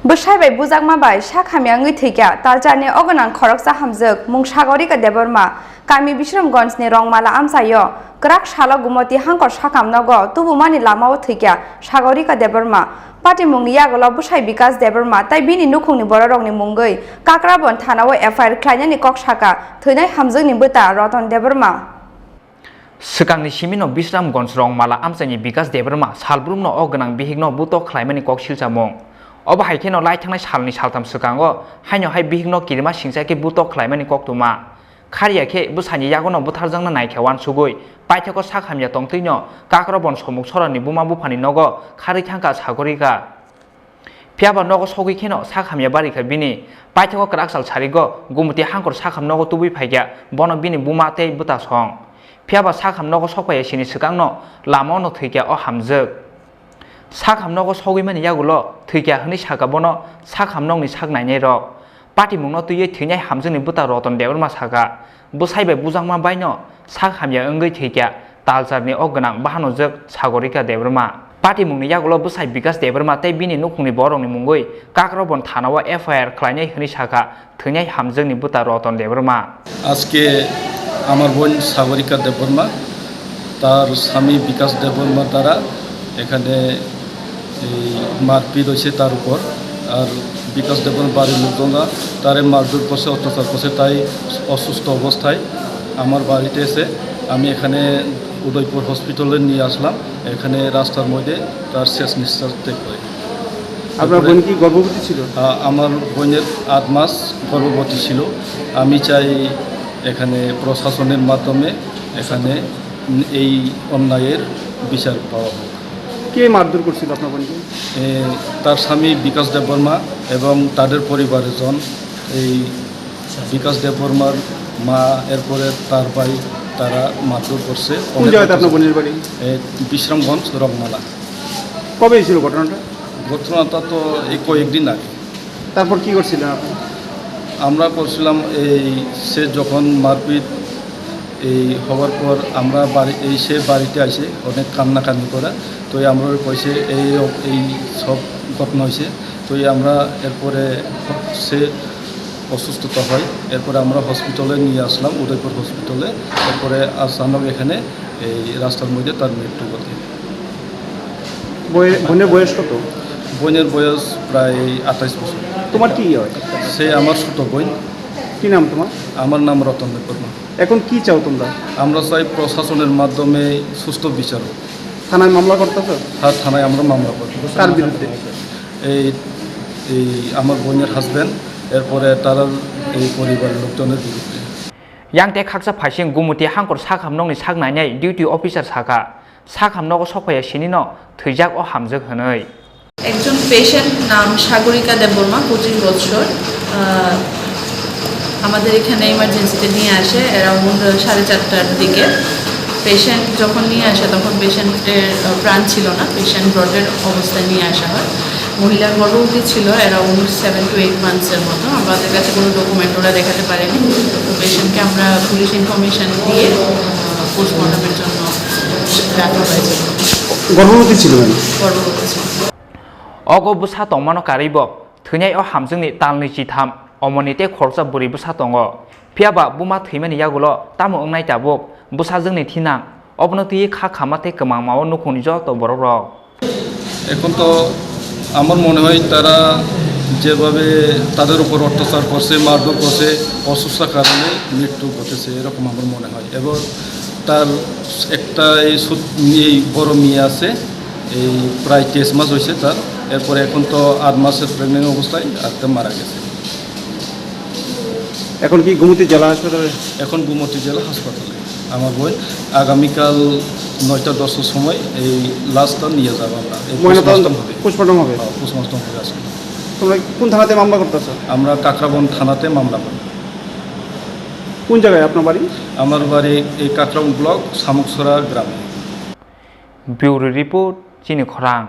Bwsai bai Bujagma bai Sakhamya ngui thikya Talchar ni Owgwnang Khorang Hamjwk mung Sagarika Debbarma Kami Bisramganj ni Rongmala amsayo Krak shala gumoti hangkor sakamnago tubumani lamao thikya Sagarika Debbarma Pati mungni yagola Bwsai Bikas Debbarma tai bini nukhungni bororokni mungui Kakrabon thanao FIR khlainani kok saka thwnai Hamjwk ni bwta Roton Debbarma Swkangni simino Bisramganj Rongmala amsani Bikas Debbarma salbrumno Owgwnang bihigno buto khlaimani kok silchamung Oba haikeno lai thangnai salni saltam skango haino hai bihigno kirima singsaike buto khlaimani koktuma khariya khe bwsani yagono butharjangna naikhewan sugui paitheko sakhamya tongtwino kakrobon somuk sorani buma bufani nogo khari thangka Sagarika phiaba nogo sogui kheno sakhamya barika bini paitheko kraksal sarigo gumuti hangkor sakham nogo tubui phaigya bono bini buma tei buta song phiaba sakham nogo sokpaya sini swkangno lamono thikya o Hamjwk Sakhamnogo sogimani yagulo thikya hni sakabono sakhamnokni saknainai rok patimungno tuye thynai Hamjwkni bwta Roton Debbarma saka Bwsai bai Bujagma baino sakhamya wngui thikya Talchar ni Owgwnang bahanojak Sagarika Debbarma patimungni yagulo Bwsai Bikas Debbarma tei bini nukhungni borokni mungui kakrobon thanao FIR khlainai hni saka thynai Hamjwkni bwta Roton Debbarma আজকে আমার বোন সাগরিকা দেববর্মা তার স্বামী বিকাশ দেববর্মার দ্বারা এখানে মারপিট হয়েছে তার উপর আর বিকাশ দেববর্মার বাড়ির লোকজনরা তারে মারধর করছে অত্যাচার করছে তাই অসুস্থ অবস্থায় আমার বাড়িতে এসে আমি এখানে উদয়পুর হসপিটালে নিয়ে আসলাম এখানে রাস্তার মধ্যে তার শেষ নিঃশ্বাস ত্যাগ করে আপনার বোন কি গর্ভবতী ছিল আমার বোনের 8 মাস গর্ভবতী ছিল আমি চাই এখানে প্রশাসনের মাধ্যমে এখানে এই অন্যায়ের বিচার পাওয়া হোক কে মারধর করছিল আপনার বোনকে তার স্বামী বিকাশ দেববর্মা এবং তাদের পরিবারের জন এই বিকাশ দেববর্মার মা এরপরে তার ভাই তারা মারধর করছে কোন জায়গায় আপনার বোনের বাড়ি বিশ্রামগঞ্জ রংমালা কবে ছিল ঘটনাটা তো এই কয়েকদিন আগে তারপর কি করছিলেন আপনি আমরা করছিলাম এই সে যখন মারপিট এই হওয়ার পর আমরা সে বাড়িতে আসে অনেক কান্নাকান্নি করে তো আমরা কইছে এই সব ঘটনা হয়েছে তো আমরা এরপরে সে অসুস্থতা হয় এরপরে আমরা হসপিটালে নিয়ে আসলাম উদয়পুর হসপিটালে এরপরে আসানক এখানে এই রাস্তার মধ্যে তার মৃত্যু ঘটে বোনের বয়স কত বোনের বয়স প্রায় 28 বছর তোমার কি হয় সে আমার ছোট বোন কি নাম তোমার আমার নাম রতন দেববর্মা এখন কি চাও তোমরা আমরা চাই প্রশাসনের মাধ্যমে সুস্থ বিচার থানায় মামলা করতেছো হ্যাঁ থানায় আমরা মামলা করব কার বিরুদ্ধে এই আমার বোনের হাজব্যান্ড এরপরে তার এই পরিবারের লোকজনের বিরুদ্ধে Yangte khaksa phaising gumuti hangkor sakhamnokni saknainai duty officer saka sakhamnogo sokpaya sinino thwijak o Hamjwk hwnoi একজন পেশেন্ট নাম সাগরিকা দেববর্মা 25 বছর আমাদের এখানে ইমার্জেন্সিতে নিয়ে আসে অ্যারাউন্ড 4:30টার দিকে পেশেন্ট যখন নিয়ে আসে তখন পেশেন্টের প্রাণ ছিল না পেশেন্ট ব্রডের অবস্থায় নিয়ে আসা হয় মহিলার গর্ভবতী ছিল অ্যারাউন্ড 7 to 8 মান্থসের মতো আমাদের কাছে কোনো ডকুমেন্ট ওরা দেখাতে পারেনি তো পেশেন্টকে আমরা পুলিশ ইনফরমেশন দিয়ে পোস্টমর্টমের জন্য রাখা হয়েছে গর্ভবতী ছিল গর্ভবতী ছিল Ogo bwsa tongmano karibo thwnai o Hamjwkni talni chitham omonite khorsa buri bwsa tongo phiaba buma thwimani yagulo tamo wngnai tabuk bwsajwngni thinang obno tui kha khamate kmangmao nukhungni joto borokrok এখন তো আমার মনে হয় তারা যেভাবে তাদের উপর অত্যাচার করছে মারধর করছে অসুস্থতার কারণে মৃত্যু ঘটেছে এরকম আমার মনে হয় এবং তার একটা এই বড় মেয়ে আছে এই প্রায় 23 মাস হয়েছে তার এরপরে এখন তো 8 মাসের প্রেগনেন্ট অবস্থায় আজকে মারা গেছে এখন কি গুমতি জেলা হাসপাতালে এখন গুমতি জেলা হাসপাতালে আমার বোন আগামীকাল 9:10 সময় এই লাশটা নিয়ে যাব আমরা পোস্টমর্টম হবে পোস্টমর্টম হবে আজকে তোমরা কোন থানাতে মামলা করতেছো আমরা কাকরাবন থানাতে মামলা করি কোন জায়গায় আপনার বাড়ি আমার বাড়ি এই কাকরাবন ব্লক শামুকছড়া গ্রামে Bureau report Chini Khorang